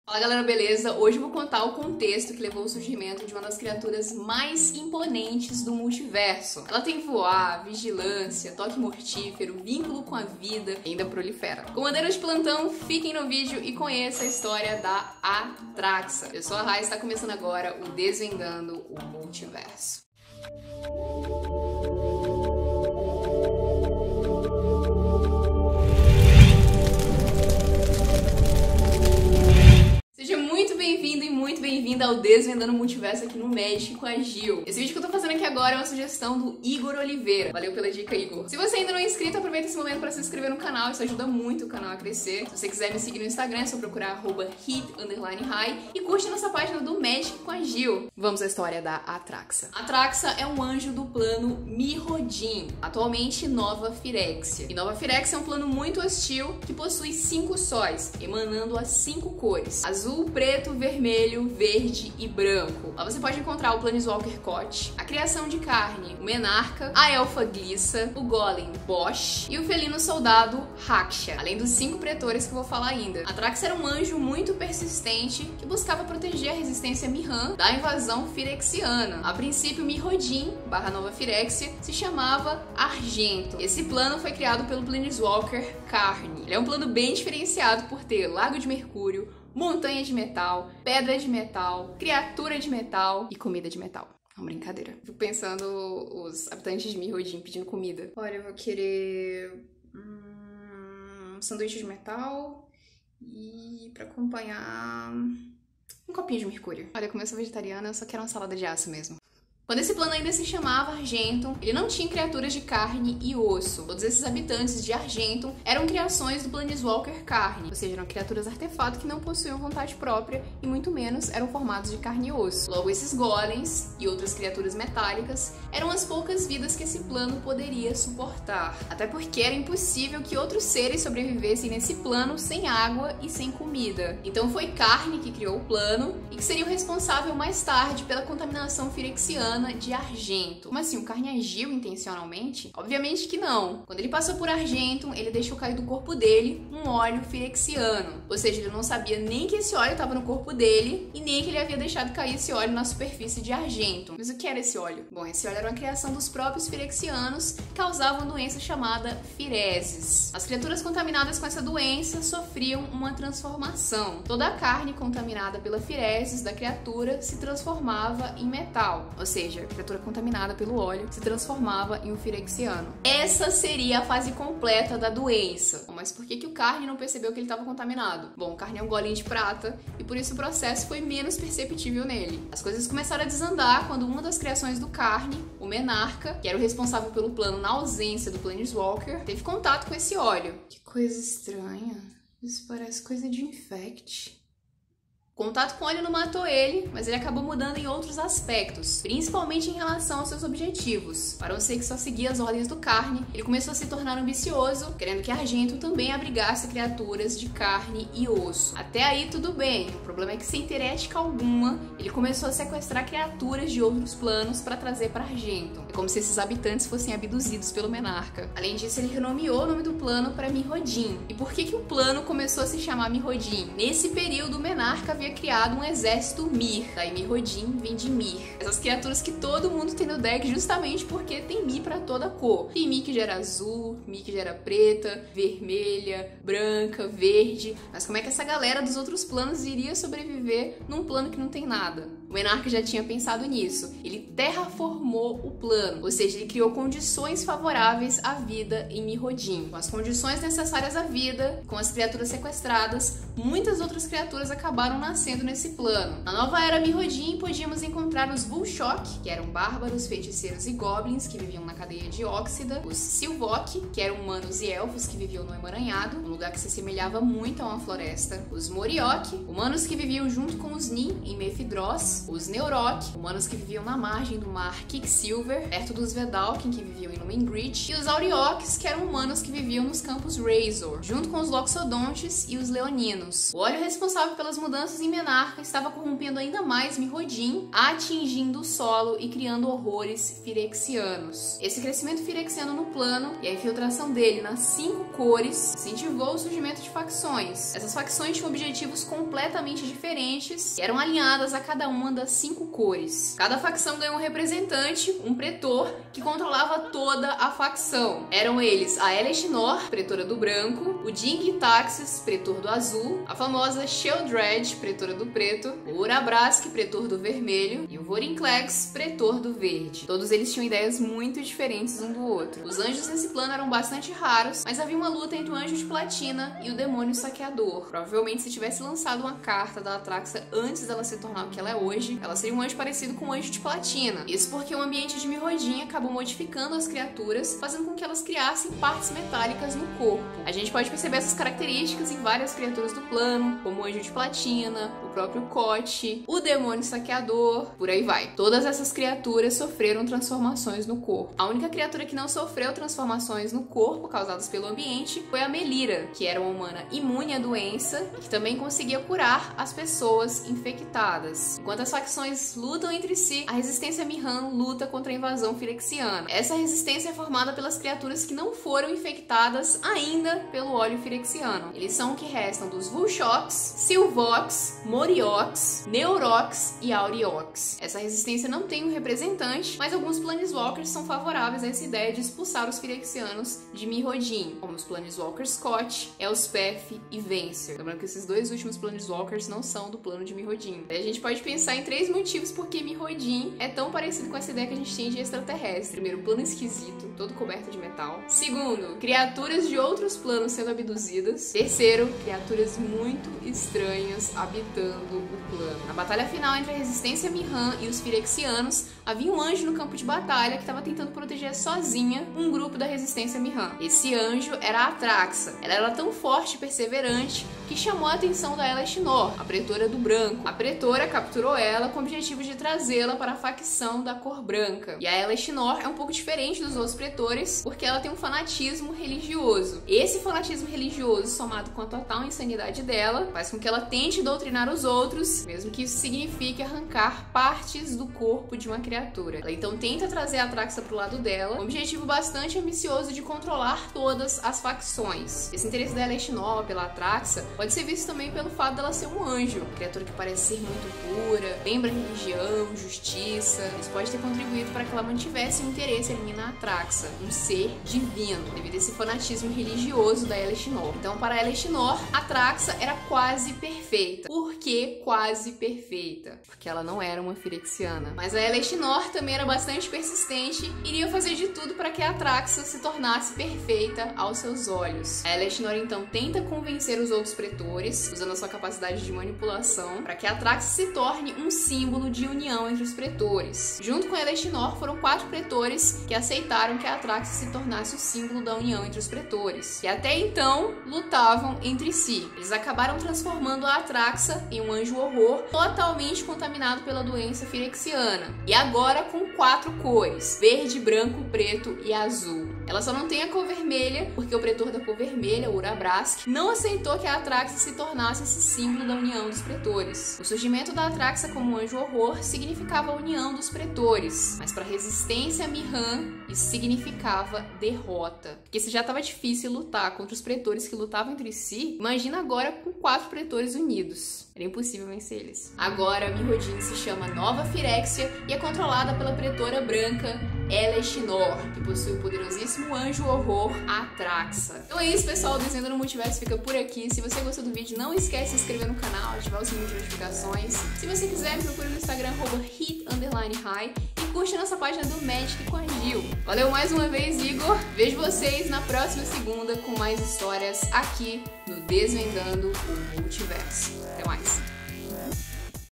Fala galera, beleza? Hoje eu vou contar o contexto que levou ao surgimento de uma das criaturas mais imponentes do multiverso. Ela tem voar, vigilância, toque mortífero, vínculo com a vida e ainda prolifera. Comandeiro de plantão, fiquem no vídeo e conheça a história da Atraxa. Eu sou a Rai e está começando agora o Desvendando o Multiverso. Seja muito bem-vindo e muito bem-vinda ao Desvendando o Multiverso aqui no Magic com a Gil. Esse vídeo que eu tô fazendo aqui agora é uma sugestão do Igor Oliveira. Valeu pela dica, Igor. Se você ainda não é inscrito, aproveita esse momento para se inscrever no canal, isso ajuda muito o canal a crescer. Se você quiser me seguir no Instagram, é só procurar @hit_high e curte nossa página do Magic com a Gil. Vamos à história da Atraxa. Atraxa é um anjo do plano Mirrodin, atualmente Nova Phyrexia. E Nova Phyrexia é um plano muito hostil que possui 5 sóis, emanando as 5 cores: azul, preto, vermelho, verde e branco. Lá você pode encontrar o Planeswalker Koth, a criação de carne, o Menarca, a Elfa Glissa, o Golem Bosch e o felino soldado Raksha, além dos 5 pretores que eu vou falar ainda. Atraxa era um anjo muito persistente que buscava proteger a resistência Mirran da invasão firexiana. A princípio, Mirrodin / Nova Phyrexia se chamava Argento. Esse plano foi criado pelo Planeswalker Carne. Ele é um plano bem diferenciado por ter Lago de Mercúrio, montanha de metal, pedra de metal, criatura de metal e comida de metal. É uma brincadeira. Fico pensando os habitantes de Mirrodin pedindo comida. Olha, eu vou querer um sanduíche de metal e pra acompanhar um copinho de mercúrio. Olha, como eu sou vegetariana, eu só quero uma salada de aço mesmo. Quando esse plano ainda se chamava Argentum, ele não tinha criaturas de carne e osso. Todos esses habitantes de Argentum eram criações do Planeswalker Carne, ou seja, eram criaturas artefato que não possuíam vontade própria e muito menos eram formados de carne e osso. Logo, esses golems e outras criaturas metálicas eram as poucas vidas que esse plano poderia suportar. Até porque era impossível que outros seres sobrevivessem nesse plano sem água e sem comida. Então foi Carne que criou o plano e que seria o responsável mais tarde pela contaminação firexiana de Argentum. Como assim, o Carne agiu intencionalmente? Obviamente que não. Quando ele passou por Argentum, ele deixou cair do corpo dele um óleo firexiano. Ou seja, ele não sabia nem que esse óleo estava no corpo dele e nem que ele havia deixado cair esse óleo na superfície de Argentum. Mas o que era esse óleo? Bom, esse óleo era uma criação dos próprios firexianos que causavam uma doença chamada Fireses. As criaturas contaminadas com essa doença sofriam uma transformação. Toda a carne contaminada pela Fireses da criatura se transformava em metal. Ou seja, a criatura contaminada pelo óleo se transformava em um firexiano. Essa seria a fase completa da doença. Mas por que o Carne não percebeu que ele estava contaminado? Bom, o Carne é um golem de prata e por isso o processo foi menos perceptível nele. As coisas começaram a desandar quando uma das criações do Carne, o Menarca, que era o responsável pelo plano na ausência do Planeswalker, teve contato com esse óleo. Que coisa estranha. Isso parece coisa de infect. O contato com o óleo não matou ele, mas ele acabou mudando em outros aspectos, principalmente em relação aos seus objetivos. Para não ser que só seguia as ordens do Carne, ele começou a se tornar ambicioso, querendo que Argentum também abrigasse criaturas de carne e osso. Até aí tudo bem, o problema é que sem ter ética alguma, ele começou a sequestrar criaturas de outros planos para trazer para Argentum. É como se esses habitantes fossem abduzidos pelo Menarca. Além disso, ele renomeou o nome do plano para Mirrodin. E por que o plano começou a se chamar Mirrodin? Nesse período, o Menarca havia criado um exército Mir, daí Mirrodin vem de Mir. Essas criaturas que todo mundo tem no deck justamente porque tem Mi pra toda cor. Tem Mi que gera azul, Mi que gera preta, vermelha, branca, verde. Mas como é que essa galera dos outros planos iria sobreviver num plano que não tem nada? O Menarca já tinha pensado nisso. Ele terraformou o plano, ou seja, ele criou condições favoráveis à vida em Mirrodin. Com as condições necessárias à vida, com as criaturas sequestradas, muitas outras criaturas acabaram nascendo nesse plano. Na nova era Mirrodin, podíamos encontrar os Vulshok, que eram bárbaros, feiticeiros e goblins que viviam na cadeia de Óxida, os Silvok, que eram humanos e elfos que viviam no emaranhado, um lugar que se assemelhava muito a uma floresta, os Moriok, humanos que viviam junto com os Nin em Mephidros, os Neurok, humanos que viviam na margem do mar Quicksilver, perto dos Vedalken, que viviam em Lumengrit, e os Aurioks, que eram humanos que viviam nos campos Razor, junto com os Loxodontes e os Leoninos. O óleo responsável pelas mudanças Cisne Menarca estava corrompendo ainda mais Mirrodin, atingindo o solo e criando horrores firexianos. Esse crescimento firexiano no plano e a infiltração dele nas 5 cores incentivou o surgimento de facções. Essas facções tinham objetivos completamente diferentes e eram alinhadas a cada uma das 5 cores. Cada facção ganhou um representante, um pretor, que controlava toda a facção. Eram eles a Eleshinor, pretora do branco, o Ding Taxis, pretor do azul, a famosa Sheoldred, pretora do preto, o Urabrask, pretor do vermelho, e o Vorinclex, pretor do verde. Todos eles tinham ideias muito diferentes um do outro. Os anjos nesse plano eram bastante raros, mas havia uma luta entre o Anjo de Platina e o Demônio Saqueador. Provavelmente, se tivesse lançado uma carta da Atraxa antes dela se tornar o que ela é hoje, ela seria um anjo parecido com o Anjo de Platina. Isso porque o ambiente de Mirrodin acabou modificando as criaturas, fazendo com que elas criassem partes metálicas no corpo. A gente pode perceber essas características em várias criaturas do plano, como o Anjo de Platina, o próprio Kote, o Demônio Saqueador, por aí vai. Todas essas criaturas sofreram transformações no corpo. A única criatura que não sofreu transformações no corpo causadas pelo ambiente foi a Melira, que era uma humana imune à doença e que também conseguia curar as pessoas infectadas. Enquanto as facções lutam entre si, a resistência Mirran luta contra a invasão firexiana. Essa resistência é formada pelas criaturas que não foram infectadas ainda pelo óleo firexiano. Eles são o que restam dos Vulshox, Silvox, Moriox, Neurox e Auriox. Essa resistência não tem um representante, mas alguns Planeswalkers são favoráveis a essa ideia de expulsar os firexianos de Mirrodin, como os Planeswalkers Scott, Elspeth e Venser. Lembrando que esses dois últimos Planeswalkers não são do plano de Mirrodin. Daí a gente pode pensar em 3 motivos por que Mirrodin é tão parecido com essa ideia que a gente tem de extraterrestre. Primeiro, plano esquisito, todo coberto de metal. Segundo, criaturas de outros planos sendo abduzidas. Terceiro, criaturas muito estranhas habitando o plano. Na batalha final entre a resistência Mirran e os firexianos, havia um anjo no campo de batalha que estava tentando proteger sozinha um grupo da resistência Mirran. Esse anjo era a Atraxa. Ela era tão forte e perseverante que chamou a atenção da Eleshinor, a pretora do branco. A pretora capturou ela com o objetivo de trazê-la para a facção da cor branca. E a Eleshinor é um pouco diferente dos outros pretores, porque ela tem um fanatismo religioso. Esse fanatismo religioso, somado com a total insanidade dela, faz com que ela tente doutrinar os outros, mesmo que isso signifique arrancar partes do corpo de uma criatura. Ela então tenta trazer a Atraxa pro lado dela, com um objetivo bastante ambicioso de controlar todas as facções. Esse interesse da Eleshinor pela Atraxa pode ser visto também pelo fato dela ser um anjo, uma criatura que parece ser muito pura, lembra religião, justiça. Isso pode ter contribuído para que ela mantivesse o interesse em eliminar a Atraxa, um ser divino, devido a esse fanatismo religioso da Eleshinor. Então, para a Eleshinor, a Atraxa era quase perfeita. Por que quase perfeita? Porque ela não era uma firexiana. Mas a Eleshinor também era bastante persistente e iria fazer de tudo para que a Atraxa se tornasse perfeita aos seus olhos. A Eleshinor então tenta convencer os outros pretores, usando a sua capacidade de manipulação, para que a Atraxa se torne um símbolo de união entre os pretores. Junto com a Eleshinor foram 4 pretores que aceitaram que a Atraxa se tornasse o símbolo da união entre os pretores, que até então lutavam entre si. Eles acabaram transformando a Atraxa em um anjo horror totalmente contaminado pela doença firexiana. E agora com 4 cores: verde, branco, preto e azul. Ela só não tem a cor vermelha, porque o pretor da cor vermelha, o Urabrask, não aceitou que a Atraxa se tornasse esse símbolo da união dos pretores. O surgimento da Atraxa como um anjo horror significava a união dos pretores, mas para a resistência Mirran, isso significava derrota. Porque se já estava difícil lutar contra os pretores que lutavam entre si, imagina agora com 4 pretores unidos. Era impossível vencer eles. Agora, Mirrodin se chama Nova Firexia e é controlada pela pretora branca Eleshinor, que possui o poderosíssimo anjo horror Atraxa. Então é isso, pessoal. O Desvendando no Multiverso fica por aqui. Se você gostou do vídeo, não esquece de se inscrever no canal, ativar o sininho de notificações. Se você quiser, me procure no Instagram, @hit_high, e curte a nossa página do Magic com a Gil. Valeu mais uma vez, Igor. Vejo vocês na próxima segunda com mais histórias aqui no Desvendando o Multiverso. Até mais.